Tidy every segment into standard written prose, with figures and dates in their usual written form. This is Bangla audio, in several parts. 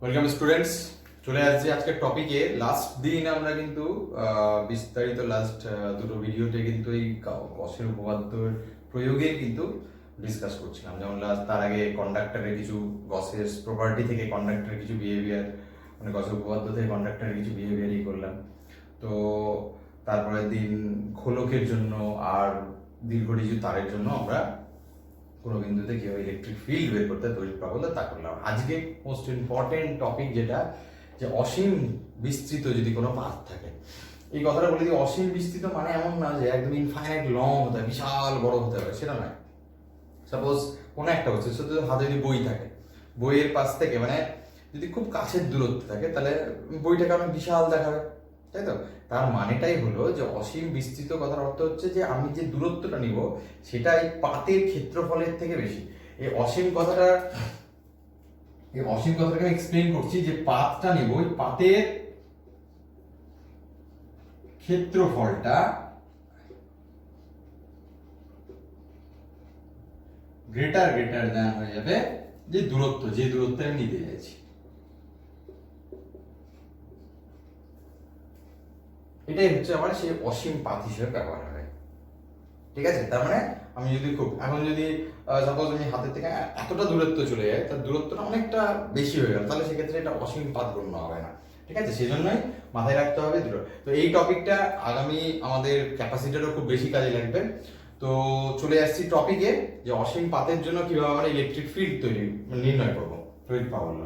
ওয়েলকাম স্টুডেন্টস, চলে আসছি আজকের টপিকে। লাস্ট দিন আমরা কিন্তু বিস্তারিত লাস্ট দুটো ভিডিওতে কিন্তু এই গসের উপপাদ্যের প্রয়োগের কিন্তু ডিসকাস করছিলাম। যেমন লাস্ট তার আগে কন্ডাক্টরের কিছু গসের প্রপার্টি থেকে কন্ডাক্টরের কিছু বিহেভিয়ার, মানে গসের উপপাদ্য থেকে কন্ডাক্টরের কিছু বিহেভিয়ারই করলাম। তো তারপরের দিন খোলকের জন্য আর দীর্ঘ ডিজু তারের জন্য আমরা কোনো বিন্দুতে কিভাবে ইলেকট্রিক ফিল্ড বের করতে তড়িৎ প্রবাহ তা করলাম। আজকে মোস্ট ইম্পর্টেন্ট টপিক যেটা, যে অসীম বিস্তৃত যদি কোনো পাথ থাকে। এই কথাটা বলে দিই, অসীম বিস্তৃত মানে এমন না যে একদম ইনফাইনাইট লং হতে হবে, বিশাল বড় হতে হবে, সেটা নয়। সাপোজ কোনো একটা হচ্ছে, শুধু হাতে যদি বই থাকে, বইয়ের পাশ থেকে মানে যদি খুব কাছের দূরত্ব থাকে, তাহলে বইটাকে অনেক বিশাল দেখাবে, তাই তো? তার মানেটাই হলো যে অসীম বিস্তৃত কথার অর্থ হচ্ছে যে আমি যে দূরত্বটা নিব সেটা এই পাতের ক্ষেত্রফলের থেকে বেশি। এই অসীম কথাটাকে আমি এক্সপ্লেন করছি, যে পাতটা নিব, ওই পাতের ক্ষেত্রফলটা গ্রেটার দ্যান হয়ে যাবে যে দূরত্ব আমি নিতে চাইছি। এটাই হচ্ছে আমার সেই অসীম পাত হিসেবে ব্যবহার হবে। ঠিক আছে? তার মানে আমি যদি এখন যদি সাপোজ আমি হাতের থেকে এতটা দূরত্ব চলে যায়, তার দূরত্বটা অনেকটা বেশি হয়ে গেল, তাহলে সেক্ষেত্রে এটা অসীম পাত গণ্য হবে না। ঠিক আছে? সেজন্যই মাথায় রাখতে হবে দুটো। তো এই টপিকটা আগামী আমাদের ক্যাপাসিটারও খুব বেশি কাজে লাগবে। তো চলে আসছি টপিকে, যে অসীম পাতের জন্য কিভাবে আমরা ইলেকট্রিক ফিল্ড নির্ণয় করবো, তড়িৎ প্রাবল্য।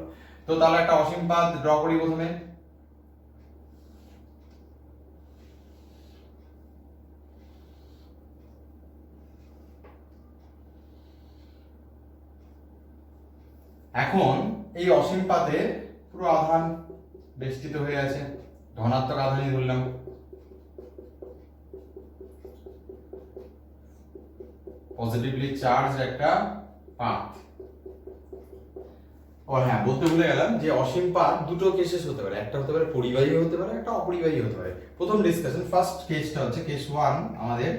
তো তাহলে একটা অসীম পাত ড্র করি প্রথমে। এখন এই অসীম পাতে পুরো আধান বেষ্টিত হয়ে আছে, ধনাত্মক আধানই ধরলাম। পজিটিভলি চার্জ একটা পাত। ও হ্যাঁ, বলতে ভুলে গেলাম যে অসীম পাত দুটো কেসেস হতে পারে, একটা হতে পারে পরিবাহী হতে পারে, একটা অপরিবাহী হতে পারে। প্রথম ডিসকাশন, ফার্স্ট কেসটা হচ্ছে কেস 1, আমাদের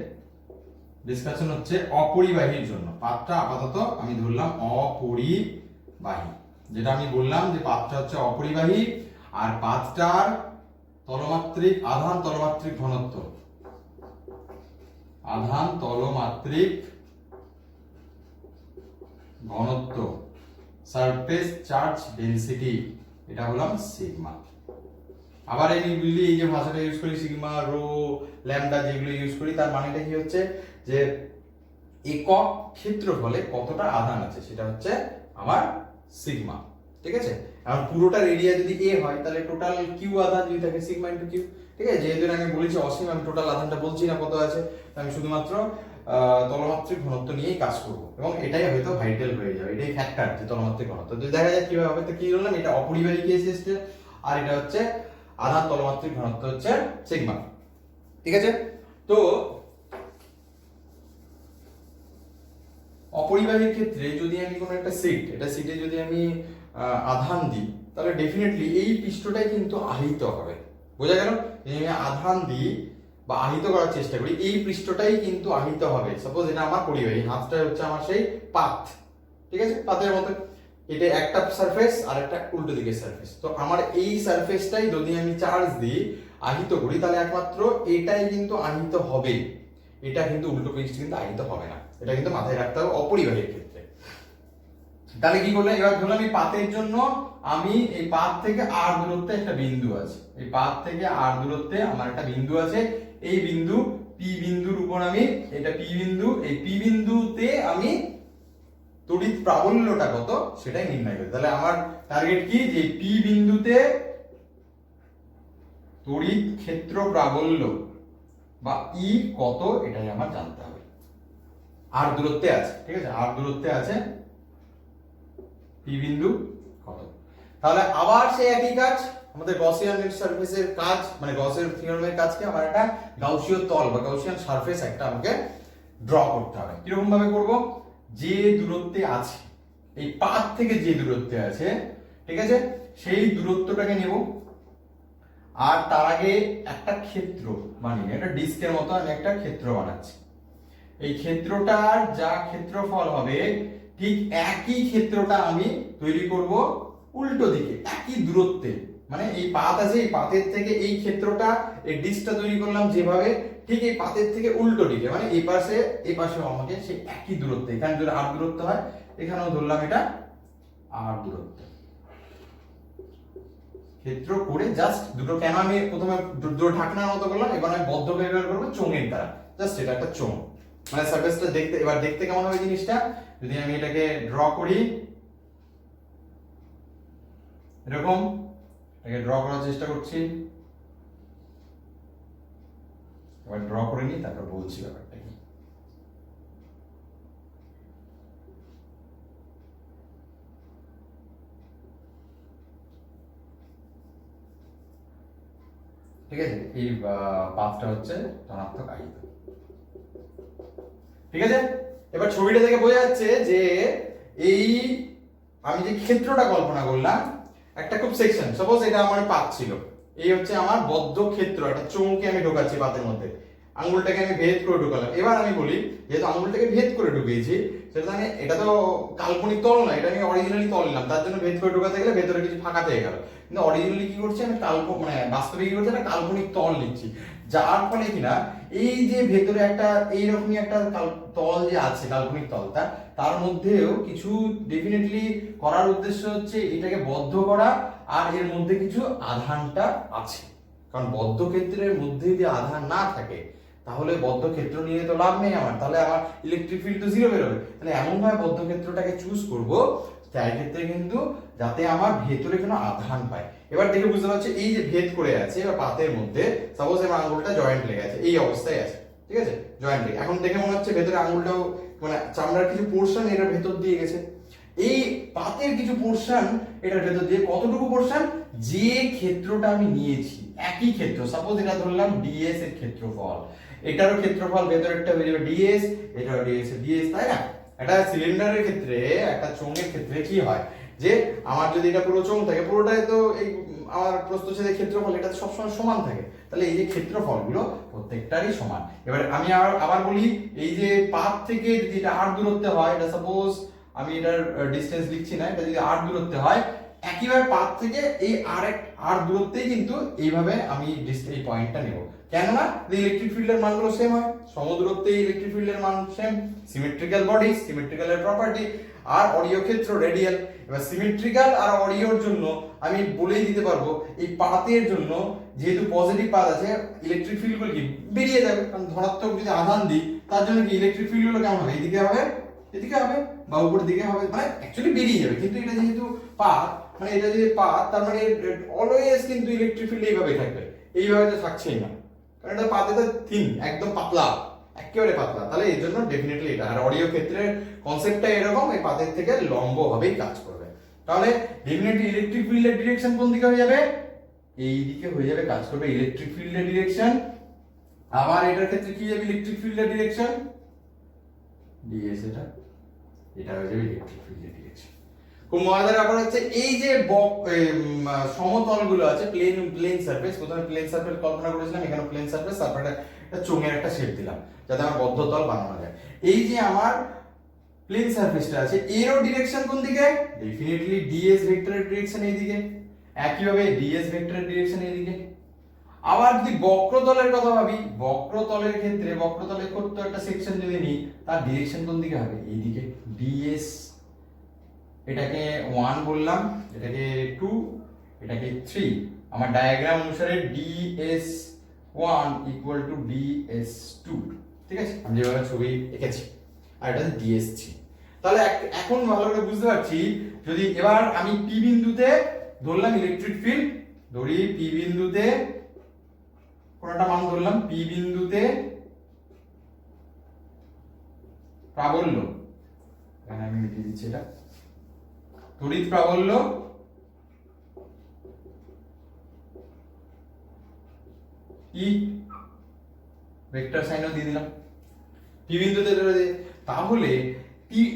ডিসকাশন হচ্ছে অপরিবাহীর জন্য। পাতটা আপাতত আমি ধরলাম অপরিবাহী, যেটা আমি বললাম যে পাতটা হচ্ছে অপরিবাহী, আর পাতটার আধান তলমাত্রিক ঘনত্ব সারফেস চার্জ ডেনসিটি, এটা হলাম সিগমা। আবার এই যে ভাষাটা ইউজ করি, সিগমা, রো, ল্যামডা, যেগুলো ইউজ করি, তার মানেটা কি হচ্ছে যে একক ক্ষেত্রফলে কতটা আধান আছে সেটা হচ্ছে আমার সিগমা। ঠিক আছে? এখন পুরোটার এরিয়া যদি এ হয়, তাহলে টোটাল কিউ আধান যদি থাকে সিগমা ইনটু কিউ। ঠিক আছে? যেহেতু আমি বলেছি অসীম, আমি টোটাল আধানটা বলছি না কত আছে, আমি শুধুমাত্র তলমাত্রিক ঘনত্ব নিয়েই কাজ করব, এবং এটাই হয়তো ভাইটাল হয়ে যাবে, এটাই ফ্যাক্টর যে তলমাত্রিক ঘনত্ব। যদি দেখা যায় কিভাবে হবে, তো কি বললাম, এটা অপরিবাহী কেস এসছে, আর এটা হচ্ছে আধান তলমাত্রিক ঘনত্ব হচ্ছে সিগমা। ঠিক আছে? তো অপরিবাহীর ক্ষেত্রে যদি আমি কোনো একটা সিটে যদি আমি আধান দিই, তাহলে ডেফিনেটলি এই পৃষ্ঠটাই কিন্তু আহিত হবে। বোঝা গেল? আমি আধান দিই বা আহিত করার চেষ্টা করি, এই পৃষ্ঠটাই কিন্তু আহিত হবে। সাপোজ এটা আমার পরিবাহী, হাতটা হচ্ছে আমার সেই পাত। ঠিক আছে? পাতের মতো এটা একটা সারফেস আর একটা উল্টো দিকের সারফেস। তো আমার এই সারফেসটাই যদি আমি চার্জ দিই, আহিত করি, তাহলে একমাত্র এটাই কিন্তু আহিত হবে, এটা কিন্তু উল্টো পৃষ্ঠ কিন্তু আহিত হবে না। এটা কিন্তু মাথায় রাখতে হবে অপরিবাহীর ক্ষেত্রে। তাহলে কি করলাম, এবার ধরলাম এই পাতের জন্য আমি এই পাত থেকে আর দূরত্বে একটা বিন্দু আছে, এই পাত থেকে আর দূরত্বে আমার একটা বিন্দু আছে, এই বিন্দু পি বিন্দুর উপর আমি এটা পি বিন্দু, এই পি বিন্দুতে আমি তড়িৎ প্রাবল্যটা কত সেটাই নির্ণয় করি। তাহলে আমার টার্গেট কি, যে পি বিন্দুতে তড়িৎ ক্ষেত্র প্রাবল্য বা ই কত, এটাই আমার জানতে হবে। আর দূরত্বে আছে, ঠিক আছে, আর দূরত্বে আছে পি বিন্দু কত। তাহলে আবার সেই একই কাজ, আমাদের গসিয়ান সারফেসের কাজ, মানে গসের থিওরেমের কাজকে আমার একটা গাউসীয় তল বা গাউসিয়ান সারফেস একটা আমাকে ড্র করতে হবে। কিরকম ভাবে করব, যে দূরত্বে আছে, এই পাত থেকে যে দূরত্বে আছে, ঠিক আছে, সেই দূরত্বটাকে নেব, আর তার আগে একটা ক্ষেত্র বানিয়ে, একটা ডিস্কের মতো আমি একটা ক্ষেত্র বানাচ্ছি। এই ক্ষেত্রটার যা ক্ষেত্রফল হবে, ঠিক একই ক্ষেত্রটা আমি তৈরি করব উল্টো দিকে একই দূরত্বে, মানে এই পাত আছে, এই পাতের থেকে এই ক্ষেত্রটা, এই ডিস্কটা তৈরি করলাম যেভাবে, ঠিক এই পাতের থেকে উল্টো দিকে, মানে এই পাশেও আমাকে সেই একই দূরত্বে, এখানে যদি আর দূরত্ব হয় এখানেও ধরলাম এটা আর দূরত্ব ক্ষেত্র করে জাস্ট দুটো, কেন আমি প্রথমে দুটো ঢাকনার মতো করলাম, এবার আমি বদ্ধ ব্যবহার করবো চোঙের দ্বারা, জাস্ট এটা একটা চোঙ, মানে সারফেসটা দেখতে, এবার দেখতে কেমন হবে জিনিসটা, যদি আমি এটাকে ড্র করি এরকম, এটাকে ড্র করার চেষ্টা করছি, এবার ড্র করে নিই তারপর বলছি ব্যাপারটা কি। ঠিক আছে, এই পাথটা হচ্ছে ধনাত্মক আই, ঠিক আছে। এবার ছবিটা থেকে বোঝা যাচ্ছে যে এই আমি যে ক্ষেত্রটা কল্পনা করলাম, একটা খুব সেকশন, সাপোজ এটা আমার পাত ছিল, এই হচ্ছে আমার বদ্ধ ক্ষেত্র, একটা চোঙকে আমি ঢোকাচ্ছি পাতের মধ্যে, আঙ্গুলটাকে আমি ভেদ করে ঢোকালাম। এবার আমি বলি যেহেতু আঙ্গুলটাকে ভেদ করে ঢুকিয়েছি, সেটা মানে এটা তো কাল্পনিক তল না, এটা আমি অরিজিনালি তল নিলাম, তার জন্য ভেদ করে ঢোকাতে গেলে ভেতরে কিছু ফাঁকা থেকে গেল, কিন্তু অরিজিনালি কি করছি আমি মানে বাস্তবে কি করছি, একটা কাল্পনিক তল নিচ্ছি, যার ফলে কিনা এই যে ভেতরে একটা এইরকমই একটা তল যে আছে, কাল্পনিক তলটা, তার মধ্যেও কিছু ডেফিনেটলি করার উদ্দেশ্য হচ্ছে এটাকে বদ্ধ করা, আর এর মধ্যে কিছু আধানটা আছে, কারণ বদ্ধ ক্ষেত্রের মধ্যে যদি আধান না থাকে তাহলে বদ্ধ ক্ষেত্র নিয়ে তো লাভ নেই আমার, তাহলে আমার ইলেকট্রিক ফিল্ড তো জিরো বেরোবে। তাহলে এমন ভাবে বদ্ধ ক্ষেত্রটাকে চুজ করব তাই ক্ষেত্রে কিন্তু যাতে আমার ভেতরে কোনো আধান পায়। এবার দেখে বুঝতে পারছি এই যে ভেদ করে আছে বা পাতের মধ্যে, সাপোজ আমার আঙ্গুলটা জয়েন্ট লেগে আছে, এই অবস্থায় আছে, ঠিক আছে, জয়েন্ট লেগে, এখন দেখে মনে হচ্ছে ভেতরে আঙ্গুলটাও মানে চামড়ার কিছু পোর্শন এর ভেতর দিয়ে গেছে, এই পাতের কিছু পোর্শন এটার ভেতর দিয়ে, কতটুকু পোর্শন, যে ক্ষেত্রটা আমি নিয়েছি একই ক্ষেত্র, সাপোজ এটা ধরলাম ডিএস এর ক্ষেত্রফল, এটারও ক্ষেত্রফল ভেতরেরটা হয়ে যাবে ডিএস, এটাও ডিএস ডিএস, তাই না। একটা সিলিন্ডারের ক্ষেত্রে, একটা চোঙের ক্ষেত্রে কি হয় যে আমার যদি এটা পুরো চোঙ থাকে, পুরোটাই তো এই আমার প্রস্থচ্ছেদের ক্ষেত্রফল এটা সবসময় সমান থাকে, তাহলে এই যে ক্ষেত্রফলগুলো প্রত্যেকটারই সমান। এবার আমি আবার বলি, এই যে পাত থেকে যদি এটা আর দূরত্বে হয়, এটা সাপোজ আমি এটার ডিসটেন্স লিখছি না, এটা যদি আর দূরত্বে হয়, একইভাবে পাত থেকে এই আর দূরত্বেই কিন্তু এইভাবে আমি এই পয়েন্টটা নেব, কেননা ইলেকট্রিক ফিল্ডের মানগুলো সেম হয়, সমদূরত্বে ইলেকট্রিক ফিল্ডের মান সেম, সিমেট্রিক্যাল বডি, সিমেট্রিক্যালের প্রপার্টি, আর অরিয় ক্ষেত্র রেডিয়াল। এবার সিমেট্রিক্যাল আর অরিয়র জন্য আমি বলেই দিতে পারবো, এই পাতের জন্য যেহেতু পজিটিভ পাত আছে, ইলেকট্রিক ফিল্ডগুলো কি বেরিয়ে যাবে, কারণ ধনাত্মক যদি আধান দিই তার জন্য কি ইলেকট্রিক ফিল্ডগুলো কেমন হবে, এইদিকে হবে, এদিকে হবে, বা উপরের দিকে হবে, মানে অ্যাকচুয়ালি বেরিয়ে যাবে, কিন্তু এটা যেহেতু পাত, মানে এটা যদি পাত, তার মানে অলওয়েজ কিন্তু ইলেকট্রিক ফিল্ড এইভাবে থাকবে, এইভাবে তো থাকছেই না, কারণ এটা পাতে তো থিন, একদম পাতলা, একেবারে পাতলা, তাহলে এর জন্য ডেফিনেটলি এটা। আর অডিও ক্ষেত্রের কনসেপ্টটা এরকম, এই পাতের থেকে লম্ব ভাবেই কাজ করবে, তাহলে ডেফিনেটলি ইলেকট্রিক ফিল্ডের ডিরেকশন কোন দিকে হয়ে যাবে, এই দিকে হয়ে যাবে, কাজ করবে ইলেকট্রিক ফিল্ডের ডিরেকশন। আবার এটার ক্ষেত্রে কি যাবে ইলেকট্রিক ফিল্ডের ডিরেকশন, ডিএস, এটা হয়ে যাবে ইলেকট্রিক ফিল্ডের ডিরেকশন। খুব মজাদার ব্যাপার হচ্ছে এই যে সমতলগুলো আছে, প্লেন সারফেস, প্রথমে প্লেন সারফেস কল্পনা করেছিলাম, এখানে প্লেন সারফেস, তারপরে একটা চোঙের একটা শেপ দিলাম যাতে আমার বদ্ধ তল বানানো যায়। এই যে আমার প্লেন সারফেসটা আছে, এরও ডিরেকশন কোন দিকে, ডেফিনেটলি ডিএস ভেক্টরের ডিরেকশন এইদিকে, একইভাবে ডিএস ভেক্টরের ডিরেকশন এইদিকে। আবার যদি বক্রতলের কথা ভাবি, বক্রতলের ক্ষেত্রে বক্রতলের ছোট্ট একটা সেকশন যদি নিই, তার ডিরেকশন কোন দিকে হবে, এইদিকে, ডিএস, এটাকে 1 বললাম, এটাকে 2, এটাকে 3, আমার ডায়াগ্রাম অনুসারে DS1 ইকুয়াল টু DS2, ঠিক আছে, আমি যেভাবে ছবি এঁকেছি, আর এটা DS3। তাহলে এখন ভালো করে বুঝতে পারছি, যদি এবার আমি পি বিন্দুতে ধরলাম ইলেকট্রিক ফিল্ড, ধরি পি বিন্দুতে কোনটা মান ধরলাম, পি বিন্দুতে প্রাবল্য, এখানে আমি লিখে দিচ্ছি এটা, তড়িৎ প্রাবল্য ই, ভেক্টর সাইনও দিয়ে দিলাম পি বিন্দুতে ধরে দিয়ে, তাহলে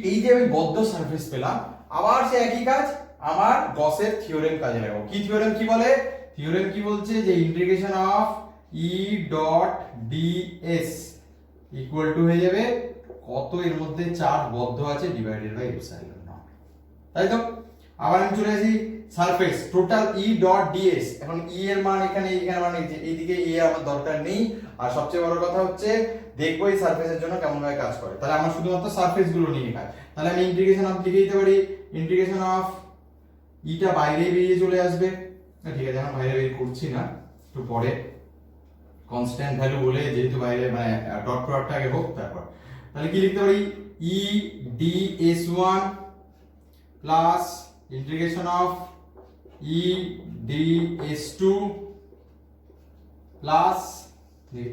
এই যে আমি বদ্ধ সারফেস পেলাম, আবার সে একই কাজ, আমার গসের থিওরেম কাজে লাগাবো। কি থিওরেম কি বলে, থিওরেম কি বলছে যে integration of E dot DS equal to হয়ে যাবে কত এর মধ্যে চার্জ বদ্ধ আছে ডিভাইডেড বাই এপসাইলন নট, তাই তো। আবার আমি চলে আসি surface total E dot DS. এখন ই এর মান এখানে মান এইদিকে এ আমার দরকার নেই। আর সবচেয়ে বড় কথা হচ্ছে দেখবো এই সারফেসের জন্য কেমন ভাবে কাজ করে। তাহলে আমার শুধুমাত্র সারফেস গুলো নিয়ে কাজ। তাহলে আমি ইন্টিগ্রেশন অফ লিখে দিতে পারি, ইন্টিগ্রেশন অফ ইটা বাইরে বেরিয়ে চলে আসবে। ঠিক আছে, এখন বাইরে বের করছি না, একটু পরে কনস্ট্যান্ট ভ্যালু বলে যেহেতু বাইরে মানে ডট প্রোডাক্টটা আগে হোক তারপর। তাহলে কি লিখতে পারি, E D S one plus integration of E D S two plus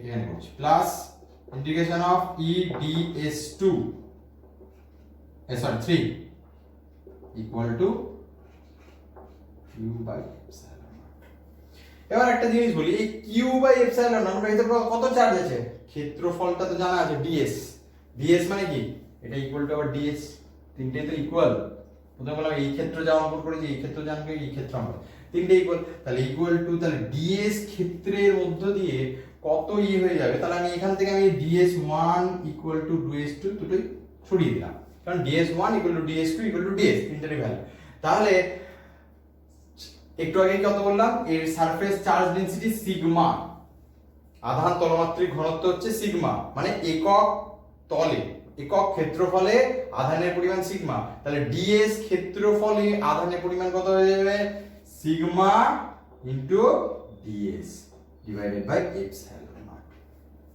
এখানে বলছি plus integration of E D S two sorry 3 equal to Q by epsilon. এবার একটা জিনিস বলি, এই কিউ বাই এপসাইলন আমরা এতে কত চার্জ আছে, ক্ষেত্রফলটা তো জানা আছে ডিএস। ডিএস মানে কি, এটা ইকুয়াল টু আবার ডিএস, তিনটেই তো ইকুয়াল। প্রথমে বললাম এই ক্ষেত্র যা অঙ্কন করেছি এই ক্ষেত্র জানবে, এই ক্ষেত্র আমরা তিনটে ইকুয়াল। তাহলে ইকুয়াল টু, তাহলে ডিএস ক্ষেত্রের মধ্য দিয়ে কত ই হয়ে যাবে। তাহলে আমি এখান থেকে আমি ডিএস 1 ইকুয়াল টু ডিএস 2 দুটোই সরিয়ে দিলাম, কারণ DS 1 equal to DS 2 equal to DS তিনটেরই ভ্যালু। তাহলে একটু আগে কত বললাম, এর সারফেস চার্জ ডেনসিটি সিগমা, আধান তলমাত্রিক ঘনত্ব হচ্ছে সিগমা, মানে একক তলে একক ক্ষেত্রফলে আধানের পরিমাণ সিগমা। তাহলে ডিএস ক্ষেত্রফলে আধানের পরিমাণ কত হয়ে যাবে, sigma into DS divided by epsilon naught.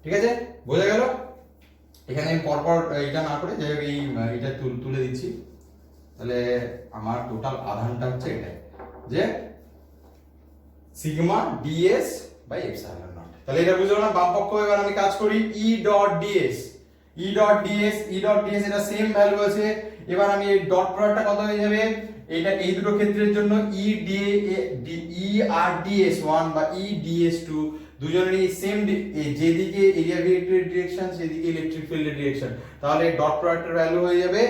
ঠিক আছে, বোঝা গেল? এখানে আমি পরপর এটা না করে যে এই এটা তুলে দিচ্ছি। তাহলে আমার টোটাল আধানটা হচ্ছে এটাই, যে sigma DS by epsilon naught. তাহলে এটা বুঝলাম না। বাম পক্ষ এবার আমি কাজ করি E dot DS, E dot DS, E dot DS এটা সেম ভ্যালু আছে। এবার আমি এই ডট প্রোডাক্টটা কত হয়ে যাবে, এটা এই দুটো ক্ষেত্রের জন্য ই ডি ই আর ডিএস 1 বা ই ডিএস 2 দুজনেরই সেম, যেদিকে এরিয়া ভেক্টরের ডিরেকশন সেদিকে ইলেকট্রিক ফিল্ডের ডিরেকশন। তাহলে ডট প্রোডাক্টের ভ্যালু হয়ে যাবে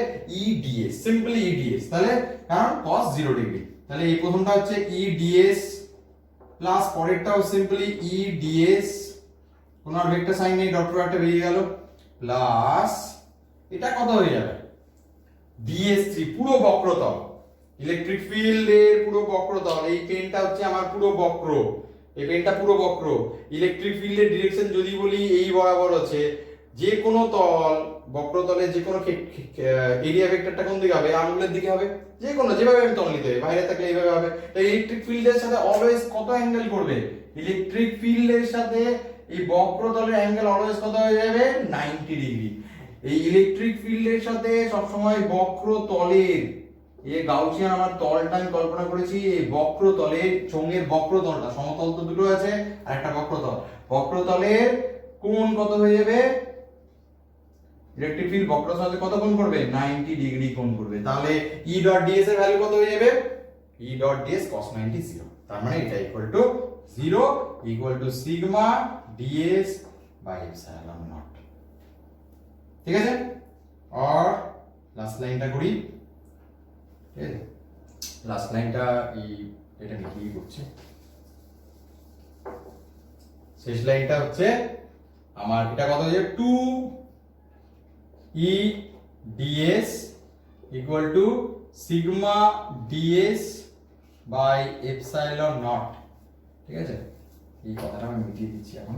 ই ডিএস, সিম্পলি ই ডিএস। তাহলে কারণ cos 0 ডিগ্রি, তাহলে এই প্রথমটা হচ্ছে ই ডিএস প্লাস পরেরটাও সিম্পলি ই ডিএস, কোন আর ভেক্টর সাইন নেই, ডট প্রোডাক্টটা বেরিয়ে গেল, প্লাস এটা কত হয়ে যাবে ডিএস3 পুরো বক্রতল, ইলেকট্রিক ফিল্ডের পুরো বক্রতল। এই পেনটা হচ্ছে আমার পুরো বক্র, এই পেনটা পুরো বক্র। ইলেকট্রিক ফিল্ডের ডিরেকশন যদি বলি এই বরাবর আছে, যে কোনো তল বক্রতলে যে কোনো এরিয়া ভেক্টরটা কোন দিকে হবে, আঙুলের দিকে হবে, যে কোনো যেভাবে আমি তল নিতে হবে, বাইরে থাকলে এইভাবে হবে। তাই ইলেকট্রিক ফিল্ডের সাথে অলওয়েজ কত অ্যাঙ্গেল করবে, ইলেকট্রিক ফিল্ডের সাথে এই বক্রতলের অ্যাঙ্গেল অলওয়েজ কত হয়ে যাবে 90 ডিগ্রি। এই ইলেকট্রিক ফিল্ডের সাথে সবসময় বক্রতলের, এই গাউসিয়ান আমার তলটা আমি কল্পনা করেছি, এই বক্রতলের চোঙের বক্রতলটা, সমতল তো দুটো আছে আর একটা বক্রতল, বক্রতলের কোণ কত হয়ে যাবে, ইলেকট্রিক ফিল্ড বক্রতলের সাথে কত কোণ করবে 90 ডিগ্রি কোণ করবে। তাহলে ই ডট ডিএস এর ভ্যালু কত হয়ে যাবে, ই ডট ডিএস cos 90 0। তার মানে এটা equal to 0 equal to sigma DS by epsilon naught. ঠিক আছে, আর লাস্ট লাইনটা করি। ঠিক আছে, লাস্ট লাইনটা এই এটা লিখেই করছি। শেষ লাইনটা হচ্ছে আমার এটা কত হয়ে যাবে 2 E DS equal to sigma DS by epsilon naught. ঠিক আছে, এই কথাটা আমি মিটিয়ে দিচ্ছি এখন,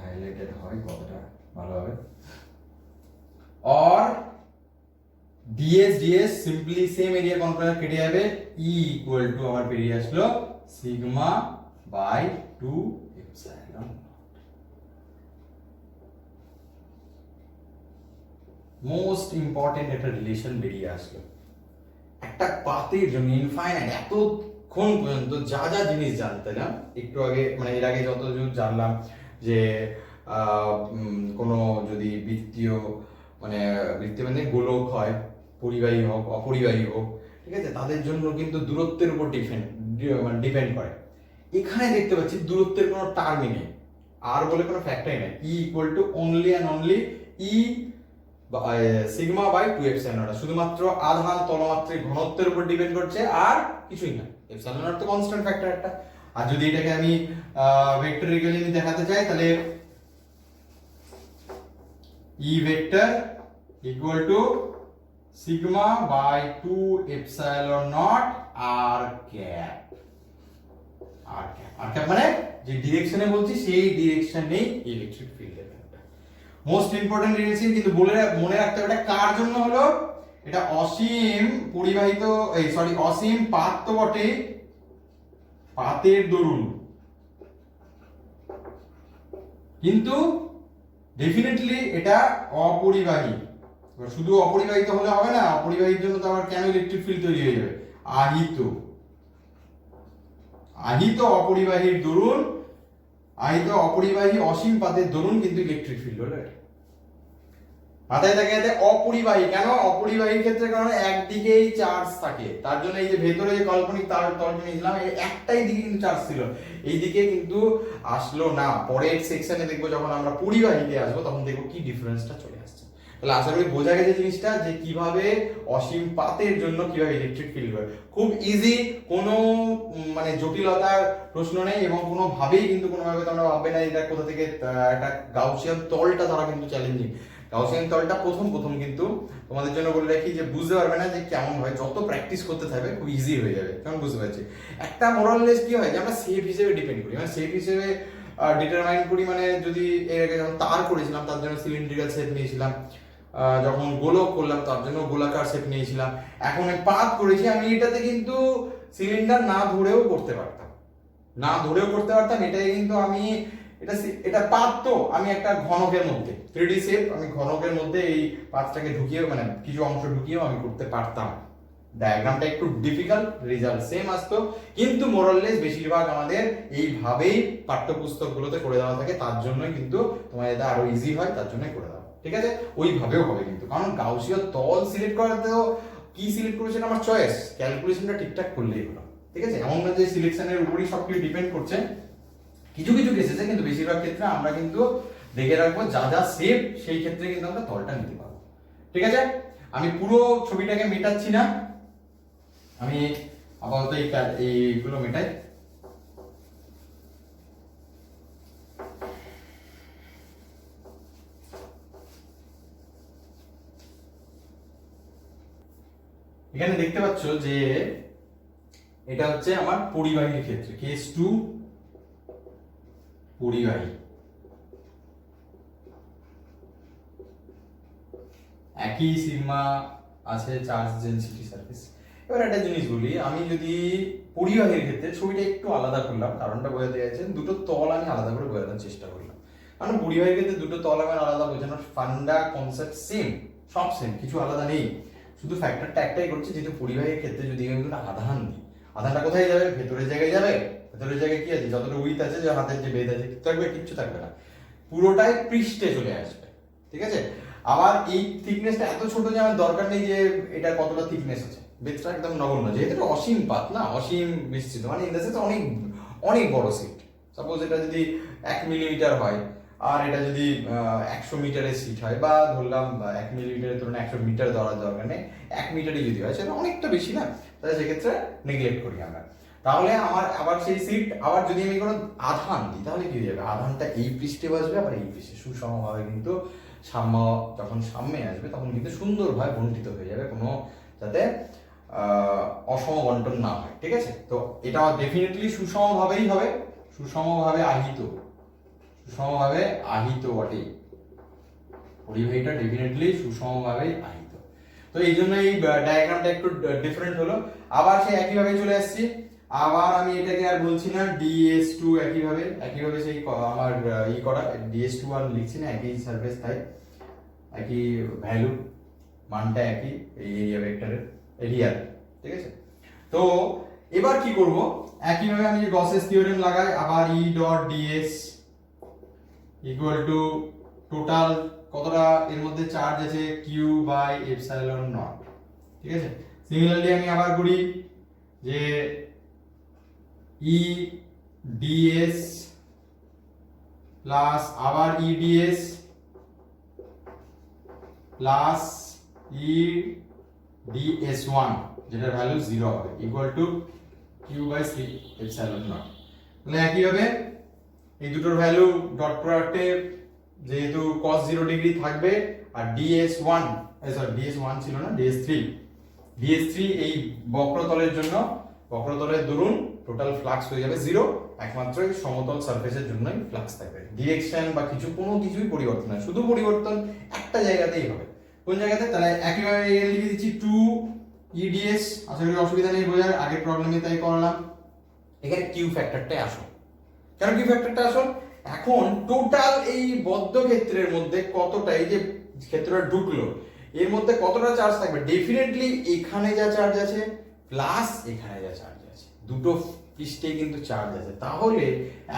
হাইলাইটেড হয় কথাটা ভালো হবে। और ds ds simply same area component কেটে যাবে, e ইকুয়াল টু আমার বেরিয়ে আসলো sigma by 2 epsilon. Most important একটা রিলেশন বেরিয়ে আসলো একটা পাতের জন্য, ইনফাইনাইট এতক্ষণ পর্যন্ত যা যা জিনিস জানতে না, একটু আগে মানে এর আগে যত জানলাম যে কোনো যদি বৃত্তীয় মানে গোলক হয়, পরিবাহী হোক অপরিবাহী হোক, ঠিক আছে, তাদের জন্য কিন্তু দূরত্বের উপর ডিপেন্ড করে। এখানে দেখতে পাচ্ছি দূরত্বের কোনো টার্মই নেই, আর বলে কোনো ফ্যাক্টরই নেই, E equal to only and only E sigma by 2 epsilon naught, শুধুমাত্র আধান তলমাত্রিক ঘনত্বের উপর ডিপেন্ড করছে আর কিছুই না। এপসাইলন নট তো কনস্ট্যান্ট ফ্যাক্টর একটা। আর যদি এটাকে আমি ভেক্টরিক্যালি দেখাতে চাই, তাহলে E vector equal to sigma by 2 epsilon naught R cap. R cap মানে যে ডিরেকশনে বলছি সেই ডিরেকশনেই ইলেকট্রিক ফিল্ডের ব্যাপারটা। মোস্ট ইম্পর্টেন্ট রিলেশন কিন্তু মনে রাখতে হবে, এটা কার জন্য হলো, এটা অসীম পরিবাহিত অসীম পাত তো বটে, পাতের দরুন, কিন্তু ডেফিনেটলি এটা অপরিবাহী। শুধু অপরিবাহিত হলে হবে না, অপরিবাহীর জন্য তো আবার কেন ইলেকট্রিক ফিল্ড তৈরি হয়ে যাবে? আহিত অপরিবাহীর দরুন, আহিত অপরিবাহী অসীম পাতের দরুন কিন্তু ইলেকট্রিক ফিল্ড হলো এটা। মাথায় থাকে যাতে অপরিবাহী, কেন অপরিবাহীর ক্ষেত্রে? কারণ একদিকেই চার্জ থাকে, তার জন্য এই যে ভেতরে যে কাল্পনিক তলটা নিয়েছিলাম একটাই দিকে কিন্তু চার্জ ছিল, এই দিকে কিন্তু আসলো না। পরের সেকশনে দেখবো যখন আমরা পরিবাহীতে আসবো তখন দেখবো কি ডিফারেন্সটা চলে আসছে। তাহলে আশা করি বোঝা গেছে জিনিসটা যে কিভাবে অসীম পাতের জন্য কিভাবে ইলেকট্রিক ফিল্ড হয়। খুব ইজি, কোনো মানে জটিলতার প্রশ্ন নেই, এবং কোনো ভাবেই কিন্তু কোনোভাবে তোমরা ভাববে না এটা কোথা থেকে একটা গাউসিয়ান তলটা ধরা কিন্তু চ্যালেঞ্জিং। গাউসিয়ান তলটা প্রথম কিন্তু তোমাদের জন্য বলে রাখি যে বুঝতে পারবে না যে কেমন হয়, যত প্র্যাকটিস করতে থাকবে খুব ইজি হয়ে যাবে। কেমন বুঝতে পারছি? একটা মোরাললেস কি হয় যে আমরা শেপ হিসেবে ডিপেন্ড করি, মানে শেপ হিসেবে ডিটারমাইন করি, মানে যদি এর আগে যখন তার করেছিলাম তার জন্য সিলিন্ড্রিক্যাল শেপ নিয়েছিলাম, যখন গোলক করলাম তার জন্য গোলাকার শেপ নিয়েছিলাম, এখন পাত করেছি আমি, এটাতে কিন্তু সিলিন্ডার না ধরেও করতে পারতাম, এটাই কিন্তু আমি এটা পাত, তো আমি একটা ঘনকের মধ্যে 3D শেপ, আমি ঘনকের মধ্যে এই পাতটাকে ঢুকিয়ে মানে কিছু অংশ ঢুকিয়েও আমি করতে পারতাম। ডায়াগ্রামটা একটু ডিফিকাল্ট, রেজাল্ট সেম আসতো, কিন্তু মোরাললেস বেশিরভাগ আমাদের এইভাবেই পাঠ্যপুস্তকগুলোতে করে দেওয়া থাকে, তার জন্যই কিন্তু তোমার এটা আরো ইজি হয়, তার জন্যই করে দেওয়া। ঠিক আছে, ওইভাবেও হবে কিন্তু, কারণ গাউসীয় তল সিলেক্ট করাতেও কি সিলেক্ট করেছেন আমার চয়েস, ক্যালকুলেশনটা ঠিকঠাক করলেই হলো। ঠিক আছে, এমন না যে সিলেকশনের উপরই সবকিছু ডিপেন্ড করছে, কিছু কেসেসে, কিন্তু বেশিরভাগ ক্ষেত্রে আমরা কিন্তু দেখে রাখবো যা সেফ সেই ক্ষেত্রে কিন্তু আমরা তলটা নিতে পারবো। ঠিক আছে, আমি পুরো ছবিটাকে মেটাচ্ছি না, আমি আপাতত এইগুলো মেটাই। এখানে দেখতে পাচ্ছ যে এটা হচ্ছে আমার পরিবাহীর ক্ষেত্রে, কেস 2 পরিবাহী, একই সিগমা আছে চার্জ ডেনসিটি সারফেস। এবার একটা জিনিস বলি, আমি যদি পরিবাহীর ক্ষেত্রে ছবিটা একটু আলাদা করলাম, কারণটা বোঝাতে চাইছেন, দুটো তল আমি আলাদা করে বোঝানোর চেষ্টা করলাম, কারণ পরিবাহীর ক্ষেত্রে দুটো তল আমার আলাদা বোঝানোর ফান্ডা কনসেপ্ট সেম, সব সেম, কিছু আলাদা নেই, শুধু ফ্যাক্টরটা একটাই করছে, যেহেতু পরিবাহীর ক্ষেত্রে যদি আমি আধান দিই, আধানটা কোথায় যাবে? ভেতরের জায়গায় যাবে। ভেতরের জায়গায় কি আছে? যতটা উইথ আছে, যে হাতের যে বেদ আছে থাকবে, কিচ্ছু থাকবে না, পুরোটাই পৃষ্ঠে চলে আসবে। ঠিক আছে, আবার এই থিকনেসটা এত ছোট যে আমার দরকার নেই যে এটা কতটা থিকনেস আছে, বেদটা একদম নগণ্য, যেহেতু এটা অসীম পাত না, অসীম বিস্তৃত, মানে ইন দ্য সেন্স অনেক অনেক বড় সিট। সাপোজ এটা যদি 1 মিলিমিটার হয়, আর এটা যদি 100 মিটারের সিট হয়, বা ধরলাম 1 মিলিমিটারের তুলনায় 100 মিটার ধরার দরকার নেই, 1 মিটারই যদি হয়, সেটা অনেকটা বেশি না, তাহলে সেক্ষেত্রে নেগলেক্ট করি আমরা। তাহলে আমার আবার সেই সিট, আবার যদি আমি কোনো আধান দিই, তাহলে কি হয়ে যাবে? আধানটা এই পৃষ্ঠে বসবে, আবার এই পৃষ্ঠে সুষমভাবে, কিন্তু সাম্য যখন সামনে আসবে তখন কিন্তু সুন্দরভাবে বন্টিত হয়ে যাবে, কোনো যাতে অসম বন্টন না হয়। ঠিক আছে, তো এটা ডেফিনেটলি সুষমভাবেই হবে, সুষমভাবে আহিত বটে, পরিবাহীটা ডেফিনেটলি সুষমভাবেই আহিত। তো এই জন্য এই ডায়াগ্রামটা একটু ডিফারেন্ট হলো। আবার সেই একইভাবে চলে আসছি, আবার আমি এটাকে আর বলছি না DS2, একইভাবে সেই আমার করা DS2 আর লিখছি না, একই সারফেস, তাই একই ভ্যালু, মানটা একই, এই এরিয়া ভেক্টরের এরিয়া। ঠিক আছে, তো এবার কি করব, একইভাবে আমি যে গসেস থিওরেম লাগাই, আবার E.ds ইকুয়াল টু টোটাল কতটা এর মধ্যে চার্জ আছে, Q/ε0। ঠিক আছে, সিমিলারলি আমি আবার করি যে EDS প্লাস আবার EDS প্লাস EDS1, যেটার ভ্যালু 0 হবে, ইকুয়াল টু Q/3ε0। তাহলে একইভাবে এই দুটোর ভ্যালু ডট প্রোডাক্টে যেহেতু cos 0 ডিগ্রি থাকবে, আর DS1 সরি DS1 ছিল না, DS3 এই বক্রতলের জন্য, বক্রতলের দরুন টোটাল ফ্লাক্স হয়ে যাবে 0, একমাত্র এই সমতল সারফেসের জন্যই ফ্লাক্স থাকবে। ডিরেকশন বা কোনো কিছুই পরিবর্তন না, শুধু পরিবর্তন একটা জায়গাতেই হবে। কোন জায়গাতে? তাহলে একইভাবে লিখে দিচ্ছি 2EDS, আশা করি অসুবিধা নেই বোঝার, আগের প্রবলেমে তাই করলাম। এখানে কিউ ফ্যাক্টরটাই আসল। কেন কিউ ফ্যাক্টরটা আসল? এখন টোটাল এই বদ্ধ ক্ষেত্রের মধ্যে কতটা, এই যে ক্ষেত্রটা ঢুকলো এর মধ্যে কতটা চার্জ থাকবে? ডেফিনেটলি এখানে যা চার্জ আছে প্লাস এখানে যা চার্জ আছে, দুটো পৃষ্ঠে কিন্তু চার্জ আছে। তাহলে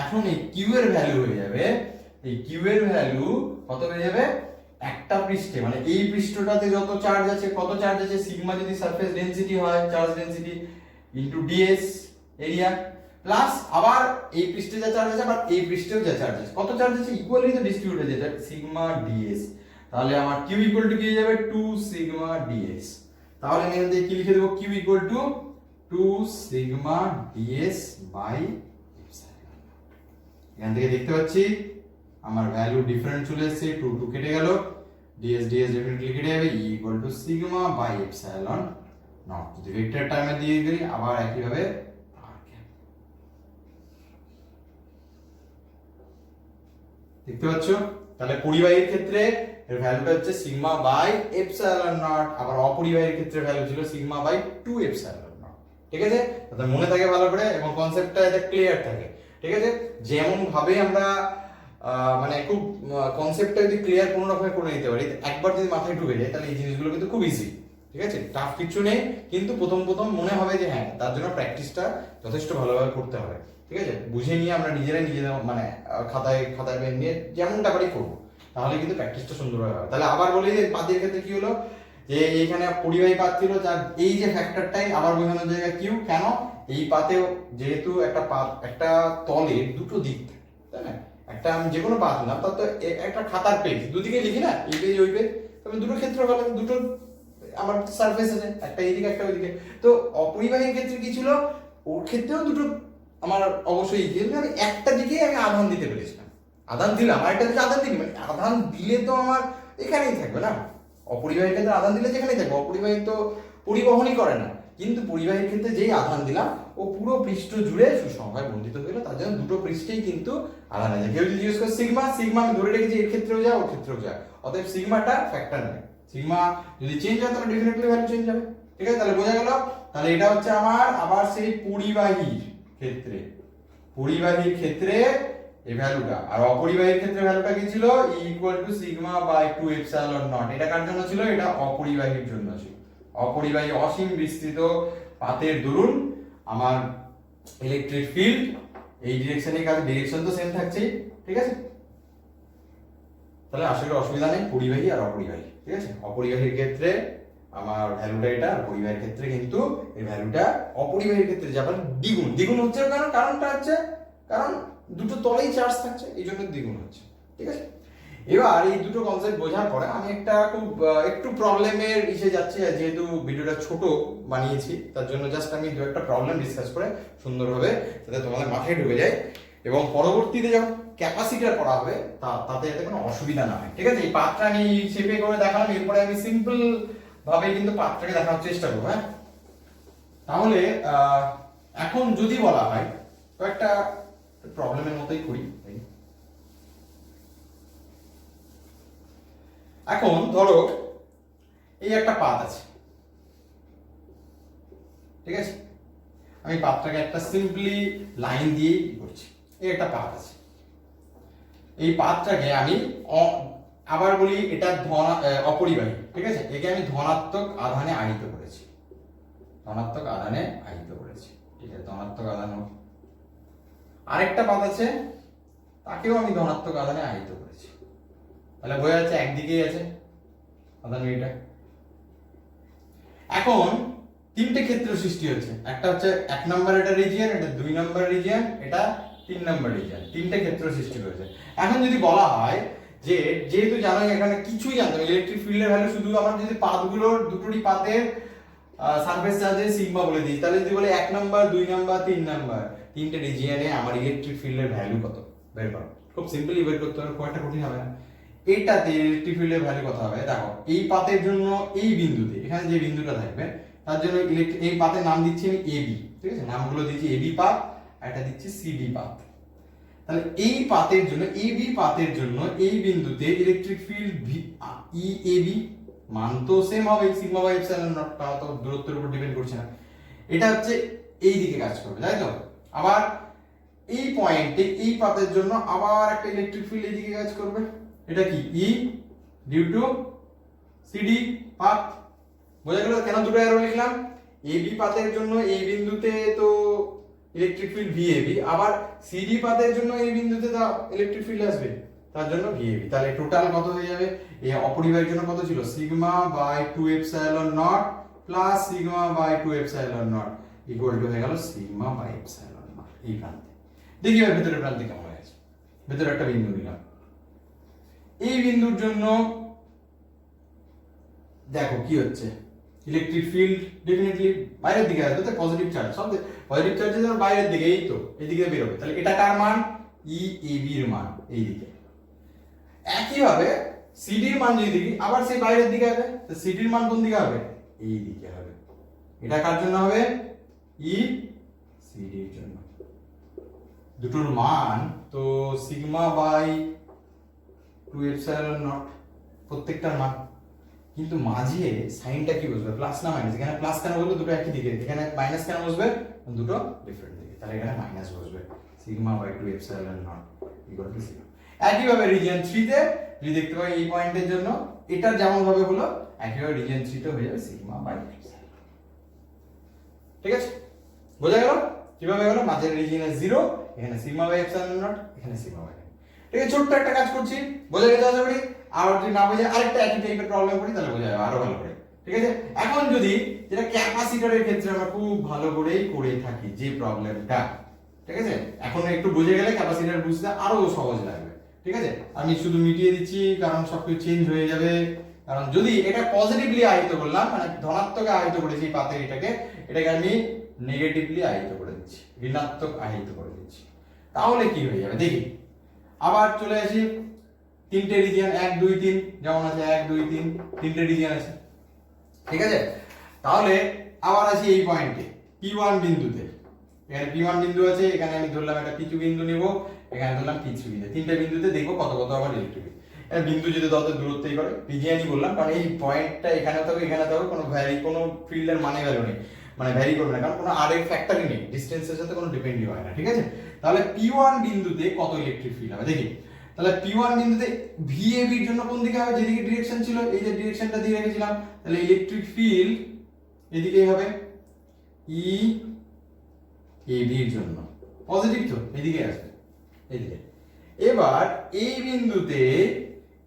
এখন এই কিউ এর ভ্যালু হয়ে যাবে, এই কিউ এর ভ্যালু কত হয়ে যাবে? একটা পৃষ্ঠে মানে এই পৃষ্ঠটাতে যত চার্জ আছে, কত চার্জ আছে, সিগমা যদি সারফেস ডেনসিটি হয়, charge density into DS area, plus আবার এই পৃষ্ঠে যা চার্জ আছে আবার এই পৃষ্ঠেও যা চার্জ আছে, কত চার্জ আছে ইকুয়ালি তো ডিস্ট্রিবিউট হয়ে যায়, সিগমা ডিএস। তাহলে আমার কিউ ইকুয়াল টু কি হয়ে যাবে? 2 সিগমা ডিএস। তাহলে আমি এখানে কি লিখে দেবো? Q equal to 2 sigma DS by epsilon. এখান থেকে দেখতে পাচ্ছি আমার ভ্যালু ডিফারেন্ট চলে এসেছে, 2 কেটে গেল, ডিএস ডেফিনেটলি কেটে যাবে, E equal to sigma by epsilon naught. যদি ভেক্টর টার্মে দিয়ে দিই আবার একই ভাবে দেখতে পাচ্ছ। তাহলে পরিবাহীর ক্ষেত্রে এর ভ্যালুটা হচ্ছে সিগমা বাই এপসাইলন নট, আবার অপরিবাহীর ক্ষেত্রে ভ্যালু ছিল সিগমা বাই 2 এপসাইলন নট। ঠিক আছে, তাহলে মনে থাকে ভালো করে এবং কনসেপ্টটা এটা ক্লিয়ার থাকে। ঠিক আছে, যেমন ভাবে আমরা মানে খুব কনসেপ্টটা যদি ক্লিয়ার কোনো রকমে করে নিতে পারি, একবার যদি মাথায় ঢুকে যায় তাহলে এই জিনিসগুলো কিন্তু খুব ইজি। ঠিক আছে, টাফ কিছু নেই, কিন্তু প্রথম মনে হবে যে হ্যাঁ, তার জন্য প্র্যাকটিসটা যথেষ্ট ভালোভাবে করতে হবে। ঠিক আছে, বুঝে নিয়ে আমরা নিজেদের মানে খাতায় পেন নিয়ে যেমনটা পারি করবো, তাহলে কিন্তু প্র্যাকটিসটা সুন্দরভাবে হবে। তাহলে আবার বলি যে পাতের ক্ষেত্রে কি হলো, যে এইখানে পরিবাহী পাত ছিল, যার এই যে ফ্যাক্টরটাই আবার বোঝানোর জায়গা কিউ। কেন? এই পাতেও যেহেতু একটা তলের দুটো দিক থাকে, তাই না? একটা আমি যে কোনো পাত নিলাম, তার তো একটা খাতার পেজ, দুদিকে লিখি না, এই পেজ ওই পেজ, তবে দুটো ক্ষেত্র হলে দুটো আমার সারফেস আছে, একটা এইদিকে একটা ওইদিকে। তো অপরিবাহীর ক্ষেত্রে কি ছিল, ওর ক্ষেত্রেও দুটো আমার অবশ্যই, কিন্তু আমি একটা দিকে আমি আধান দিতে পেরেছিলাম, আধান দিলাম, আর একটা দিকে আধান দিই, মানে আধান দিলে তো আমার এখানেই থাকবে না। অপরিবাহীর ক্ষেত্রে আধান দিলে যেখানেই থাকবে, অপরিবাহী তো পরিবহনই করে না, কিন্তু পরিবাহীর ক্ষেত্রে যেই আধান দিলাম ও পুরো পৃষ্ঠ জুড়ে সুষমভাবে বন্ধিত হয়ে গেল, তার জন্য দুটো পৃষ্ঠেই কিন্তু আধান আছে। কেউ যদি জিজ্ঞেস করে সিগমা আমি ধরে রেখেছি এর ক্ষেত্রেও যায় ওর ক্ষেত্রেও যায়, অতএব সিগমাটা ফ্যাক্টর নয়। সিগমা যদি চেঞ্জ হয় তাহলে ডেফিনেটলি ভ্যালু চেঞ্জ হবে। ঠিক আছে, তাহলে বোঝা গেল। তাহলে এটা হচ্ছে আমার আবার সেই পরিবাহীর ক্ষেত্রে এই ভ্যালুটা, আর অপরিবাহীর ক্ষেত্রে ভ্যালুটা কি ছিল? E equal to sigma by 2 epsilon naught. এটা কার জন্য ছিল? এটা অপরিবাহীর জন্য ছিল। অপরিবাহী অসীম বিস্তৃত পাতের দরুন আমার ইলেকট্রিক ফিল্ড এই ডিরেকশনে কাছে, ডিরেকশন তো সেম থাকছেই। ঠিক আছে, তাহলে আসলে অসুবিধা নেই পরিবাহী আর অপরিবাহী। ঠিক আছে, অপরিবাহীর ক্ষেত্রে আমার ভ্যালুটা এটা, আর পরিবাহীর ক্ষেত্রে কিন্তু এই ভ্যালুটা অপরিবাহীর ক্ষেত্রে যাবে দ্বিগুণ হচ্ছে। কারণটা হচ্ছে কারণ দুটো তলেই চার্জ থাকছে, এই জন্য দ্বিগুণ হচ্ছে। ঠিক আছে, এবার এই দুটো কনসেপ্ট বোঝার পরে আমি একটু প্রবলেমের যাচ্ছি, যেহেতু ভিডিওটা ছোট বানিয়েছি তার জন্য জাস্ট আমি একটা প্রবলেম ডিসকাস করে সুন্দরভাবে যাতে তোমাদের মাথায় ঢুকে যায়, এবং পরবর্তীতে যখন ক্যাপাসিটার করা হবে তাতে যাতে কোনো অসুবিধা না হয়। ঠিক আছে, এই পাতটা আমি শেপে করে দেখালাম, এরপরে আমি সিম্পল ভাবে কিন্তু পাতটাকে দেখানোর চেষ্টা করবো। হ্যাঁ, তাহলে এখন যদি বলা হয় তো একটা প্রবলেমের মতোই করি। এখন ধরো এই একটা পাত আছে, ঠিক আছে, আমি পাতটাকে একটা সিম্পলি লাইন দিয়ে করছি। এই একটা পাত আছে, এই পাতটাকে আমি আবার বলি এটা অপরিবাহী। ঠিক আছে, একে আমি ধনাত্মক আধানে আহিত করেছি, ঠিক আছে, ধনাত্মক আধান। আরেকটা পাত আছে, তাকেও আমি ধনাত্মক আধানে আহিত করেছি। তাহলে বোঝা যাচ্ছে একদিকেই আছে আধান এটা। এখন তিনটে ক্ষেত্র সৃষ্টি হচ্ছে, একটা হচ্ছে 1 নম্বর এটা রিজিয়ন, এটা 2 নম্বর রিজিয়ন, এটা 3 নম্বর রিজিয়ন, তিনটে ক্ষেত্র সৃষ্টি হয়েছে। এখন যদি বলা হয় যে যেহেতু জানোই এখানে কিছুই জানতে হবে, ইলেকট্রিক ফিল্ডের ভ্যালু শুধু আমরা যদি পাতগুলোর দুটোরই পাতের সারফেস চার্জে সিগমা বলে দিই, তাহলে যদি বলে 1 নম্বর 2 নম্বর 3 নম্বর তিনটে রিজিয়নে আমার ইলেকট্রিক ফিল্ডের ভ্যালু কত বের করো, খুব সিম্পলি বের করতে হবে, খুব একটা কঠিন হবে না। এইটাতে ইলেকট্রিক ফিল্ডের ভ্যালু কত হবে দেখো, এই পাতের জন্য এই বিন্দুতে এখানে যে বিন্দুটা থাকবে তার জন্য এই পাতের নাম দিচ্ছি আমি এবি, ঠিক আছে, নামগুলো দিচ্ছি এবি পাত আর এটা দিচ্ছি সিডি পাত। তাহলে এই পাতের জন্য এবি পাতের জন্য এই বিন্দুতে ইলেকট্রিক ফিল্ড ই এবি মান তো সেম হবে, সিগমা বাই এপসাইলন নট, তা তো দূরত্বের উপর ডিপেন্ড করছে না, এটা হচ্ছে এই দিকে কাজ করবে, তাই তো। আবার এই পয়েন্টে এই পাতের জন্য আবার একটা ইলেকট্রিক ফিল্ড এই দিকে কাজ করবে, এটা কি ই ডিউ টু সিডি পাত। বোঝা গেল কেন দুটো অ্যারো লিখলাম? এবি পাতের জন্য এই বিন্দুতে তো ইলেকট্রিক ফিল্ড ভিএবি, আবার সিডি পাতের জন্য এই বিন্দুতে তো ইলেকট্রিক ফিল্ড আসবে, তার জন্য ভিএবি। তাহলে টোটাল কত হয়ে যাবে? এই অপরিবাহীর জন্য কত ছিল? Sigma by 2 epsilon naught plus sigma by 2 epsilon naught equal to হয়ে গেল সিগমা বাই এপসাইলন নট। এই প্রান্তে দেখি এবার ভেতরের প্রান্তে কেমন হয়ে আছে। ভেতরে একটা বিন্দু নিলাম, এই বিন্দুর জন্য দেখো কি হচ্ছে, ইলেকট্রিক ফিল্ড ডেফিনেটলি বাইরের দিকে আসবে, তো পজিটিভ চার্জ, সব পজিটিভ চার্জ যেন বাইরের দিকে, এই তো এদিকে বের হবে। তাহলে এটা কার মান? ই এবি এর মান এই দিকে। একইভাবে সিডি এর মান যদি দেখি আবার সেই বাইরের দিকে হবে, তো সিডি এর মান কোন দিকে হবে? এই দিকে হবে। এটা কার জন্য হবে? ই সিডি এর জন্য। দুটোর মান তো সিগমা বাই 2 এপসাইলন নট প্রত্যেকটার মান, কিন্তু মাঝে সাইনটা কি বসবে? প্লাস না মাইনাস? এখানে প্লাস কেন বলবো? দুটো একই দিকে। এখানে মাইনাস কেন বসবে? দুটো ডিফারেন্ট দিকে, তাহলে এখানে মাইনাস বসবে। Sigma by 2 epsilon naught equal to sigma. একইভাবে রিজিয়ন 3 তে যদি দেখতে পাই এই পয়েন্টের জন্য এটা যেমন ভাবে হলো, একইভাবে রিজিয়ন 3 তে হয়ে যাবে সিগমা বাই এপসাইলন। ঠিক আছে, বোঝা গেল কিভাবে হলো? মাঝের রিজিয়নে 0, এখানে সিগমা বাই এপসাইলন নট, এখানে সিগমা বাই। ঠিক আছে, ছোট্ট একটা কাজ করছি, বোঝা গেছে আশা করি। আর যদি না বোঝে আরেকটা একই টাইপের প্রবলেম করি তাহলে বোঝা যাবে আরো ভালো করে। ঠিক আছে, এখন যদি যেটা ক্যাপাসিটরের ক্ষেত্রে আমরা খুব ভালো করেই করে থাকি যে প্রবলেমটা, ঠিক আছে, এখন একটু বুঝে গেলে ক্যাপাসিটর বুঝতে আরো সহজ লাগবে। ঠিক আছে, আমি শুধু মিটিয়ে দিচ্ছি কারণ সবকিছু চেঞ্জ হয়ে যাবে। কারণ যদি এটা পজিটিভলি আহিত করলাম, মানে ধনাত্মকে আহিত করেছি পাতে, এটাকে আমি নেগেটিভলি আহিত করে দিচ্ছি, ঋণাত্মক আহিত করে দিচ্ছি, তাহলে কি হয়ে যাবে দেখি। আবার চলে আসি তিনটে রিজিয়ন 1 2 3 যেমন আছে, 1 2 3 তিনটে রিজিয়ন আছে। ঠিক আছে, তাহলে আবার আসি এই পয়েন্টে P1 বিন্দুতে। এখানে P1 বিন্দু আছে, এখানে আমি ধরলাম একটা P2 বিন্দু নিব, এখানে ধরলাম P3 বিন্দু। তিনটে বিন্দুতে দেখবো কত কত আবার ইলেকট্রিক ফিল্ড। এই বিন্দু যদি তত দূরত্বই করে রিজিয়নই বললাম, কারণ এই পয়েন্টটা এখানে থাকবে এখানে থাকবে, কোনো ফিল্ডের মানে ভ্যালু নেই, মানে ভ্যারি করবে না, কারণ কোনো আর এর ফ্যাক্টরই নেই, ডিসটেন্সের সাথে কোনো ডিপেন্ডই হয় না। ঠিক আছে, তাহলে P1 বিন্দুতে কত ইলেকট্রিক ফিল্ড হবে দেখি। তাহলে P1 বিন্দুতে VAB এর জন্য কোন দিকে হবে? যেদিকে ডিরেকশন ছিল, এই যে ডিরেকশনটা দিয়ে রেখেছিলাম, তাহলে ইলেকট্রিক ফিল্ড এদিকেই হবে EAB এর জন্য পজিটিভ, তো এদিকে আসবে এদিকে। এবার এই বিন্দুতে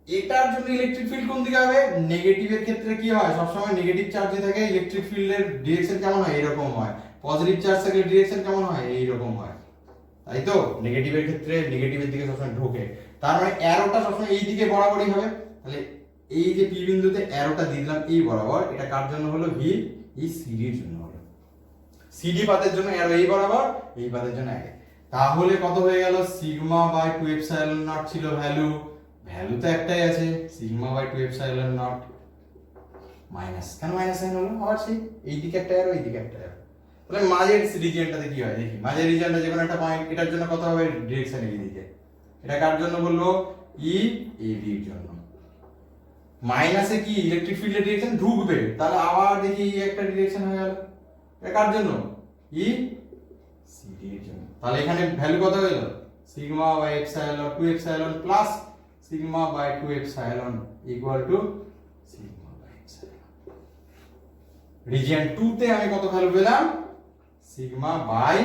এটার জন্য ইলেকট্রিক ফিল্ড কোন দিকে হবে? নেগেটিভের ক্ষেত্রে কি হয়? সবসময় নেগেটিভ চার্জে থাকে, ইলেকট্রিক ফিল্ডের ডিরেকশন কেমন হয়? এরকম হয়। পজিটিভ চার্জ থাকলে ডিরেকশন কেমন হয়? এইরকম হয়, তাই তো। নেগেটিভের ক্ষেত্রে নেগেটিভের দিকে সবসময় ঢোকে, তার মানে অ্যারোটা সবসময় এই দিকে বরাবরই হবে। তাহলে এই যে পি বিন্দুতে অ্যারোটা দিয়ে দিলাম এই বরাবর, এটা কার জন্য হলো? ভি এই সিডি এর জন্য হলো। সিডি পাতের জন্য অ্যারো এই বরাবর, এই পাতের জন্য আগে। তাহলে কত হয়ে গেল? সিগমা বাই 2 এপসাইলন নট ছিল ভ্যালু তো একটাই আছে, sigma by 2 epsilon naught minus. কেন মাইনাস সাইন হলো? আবার সেই এই দিকে একটা অ্যারো, এই দিকে একটা অ্যারো। তাহলে মাঝের রিজিয়নটাতে কি হয় দেখি। মাঝের রিজিয়নটা যে কোনো একটা পয়েন্ট, এটার জন্য কত হবে? ডিরেকশন এই দিকে। এটা কার জন্য বললো? ই এবি এর জন্য। মাইনাসে কি ইলেকট্রিক ফিল্ডের ডিরেকশন ঢুকবে, তাহলে আবার দেখি একটা ডিরেকশন হয়ে গেল। এটা কার জন্য? ই সিডি এর জন্য। তাহলে এখানে ভ্যালু কত হয়ে গেল? Sigma by epsilon 2 epsilon plus sigma by 2 epsilon equal to sigma by epsilon. Region 2 তে আমি কত ভ্যালু পেলাম? Sigma by.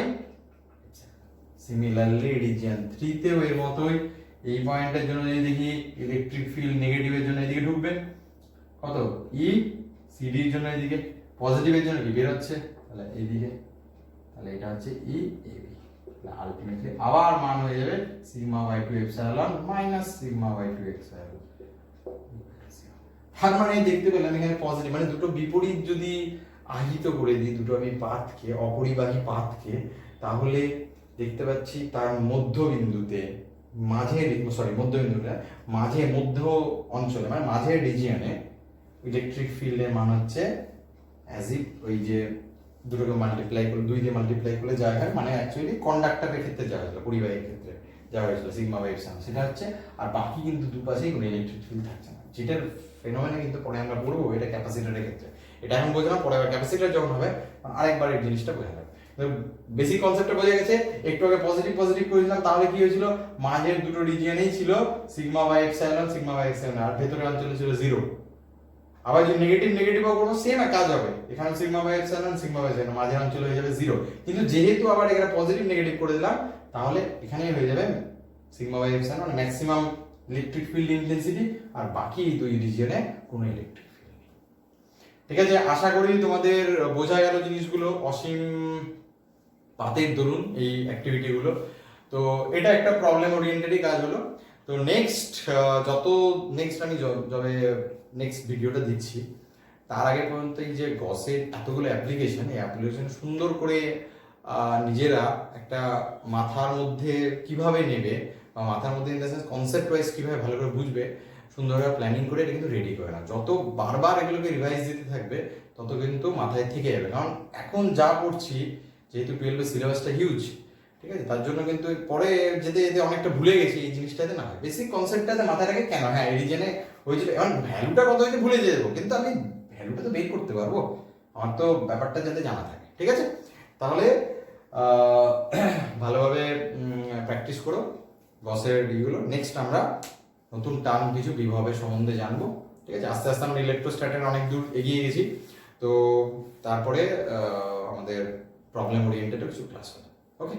সিমিলারলি রিজিয়ন 3 তেও এর মতই, এই পয়েন্টের জন্য যদি দেখি ইলেকট্রিক ফিল্ড নেগেটিভের জন্য এদিকে ঢুকবে কত? ই সিডি এর জন্য এদিকে, পজিটিভের জন্য কি বের হচ্ছে? তাহলে এইদিকে, তাহলে এটা হচ্ছে ই এবি। তাহলে আলটিমেটলি আবার মান হয়ে যাবে sigma by 2 epsilon minus sigma by 2 epsilon. তার মানে দেখতে পেলাম এখানে পজিটিভ, মানে দুটো বিপরীত যদি আহিত করে দিই, দুটো আমি পাথকে, অপরিবাহী পাথকে, তাহলে দেখতে পাচ্ছি তার মধ্যবিন্দুতে মধ্যবিন্দুটা মধ্য অঞ্চলে মানে মাঝের রিজিয়নে ইলেকট্রিক ফিল্ডের মান হচ্ছে অ্যাজ ইফ ওই যে দুটোকে মাল্টিপ্লাই করে 2 দিয়ে মাল্টিপ্লাই করলে যা হয় মানে অ্যাকচুয়ালি কন্ডাক্টরের ক্ষেত্রে যা হয়েছিল পরিবাহীর ক্ষেত্রে যা হয়েছিল সিগমা বাই এপসাইলন সেটা হচ্ছে, আর বাকি কিন্তু দুপাশেই কোনো ইলেকট্রিক ফিল্ড থাকছে না, যেটার ফেনোমেনা কিন্তু পরে আমরা পড়বো এটা ক্যাপাসিটরের ক্ষেত্রে। এটা এখন বোঝালাম, পরে আবার ক্যাপাসিটর যখন হবে আরেকবার এই জিনিসটা বোঝা যাবে। বেসিক কনসেপ্টটা বোঝা গেছে। একটু আগে পজিটিভ করেছিলাম, তাহলে কি হয়েছিল মাঝের দুটো রিজিয়নেই ছিল সিগমা বাই এপসাইলন আর ভেতরের অঞ্চলে ছিল 0। আবার যদি নেগেটিভও করবো সেম কাজ হবে, এখানে সিগমা বাই এপসাইলন মাঝের অঞ্চলে হয়ে যাবে 0। কিন্তু যেহেতু আবার এখানে পজিটিভ নেগেটিভ করে দিলাম তাহলে এখানেই হয়ে যাবে সিগমা বাই এপসাইলন মানে ম্যাক্সিমাম ইলেকট্রিক ফিল্ড ইন্টেন্সিটি, আর বাকি এই দুই রিজিয়নে কোনো ইলেকট্রিক ফিল্ড নেই। ঠিক আছে, আশা করি তোমাদের বোঝা গেল জিনিসগুলো অসীম পাতের দরুন এই অ্যাক্টিভিটিগুলো। তো এটা একটা প্রবলেম ওরিয়েন্টেডই কাজ হলো। তো নেক্সট আমি যবে নেক্সট ভিডিওটা দিচ্ছি তার আগে পর্যন্ত এই যে গসের এতগুলো অ্যাপ্লিকেশন, এই অ্যাপ্লিকেশন সুন্দর করে নিজেরা একটা মাথার মধ্যে কিভাবে নেবে বা মাথার মধ্যে in the sense concept wise কিভাবে ভালো করে বুঝবে সুন্দরভাবে প্ল্যানিং করে এটা কিন্তু রেডি করে না। যত বারবার এগুলোকে রিভাইজ দিতে থাকবে তত কিন্তু মাথায় থেকে যাবে। কারণ এখন যা পড়ছি যেহেতু 12 সিলেবাসটা হিউজ, ঠিক আছে, তার জন্য কিন্তু পরে যেতে যেতে অনেকটা ভুলে গেছি এই জিনিসটাতে না হয় বেসিক কনসেপ্টটাতে মাথায় রাখে কেন হ্যাঁ এই রিজনে হয়েছিল, এখন ভ্যালুটা কত হয়েছে ভুলে যেতে দেবো কিন্তু আমি ভ্যালুটা তো বের করতে পারবো, আমার তো ব্যাপারটা যাতে জানা থাকে। ঠিক আছে, তাহলে ভালোভাবে প্র্যাকটিস করো গসের ইগুলো। নেক্সট আমরা নতুন টার্ম কিছু বিভবের সম্বন্ধে জানবো। ঠিক আছে, আস্তে আস্তে আমরা ইলেকট্রোস্ট্যাটের অনেক দূর এগিয়ে গেছি। তো তারপরে আমাদের প্রবলেম ওরিয়েন্টেড কিছু ক্লাস হবে। ওকে।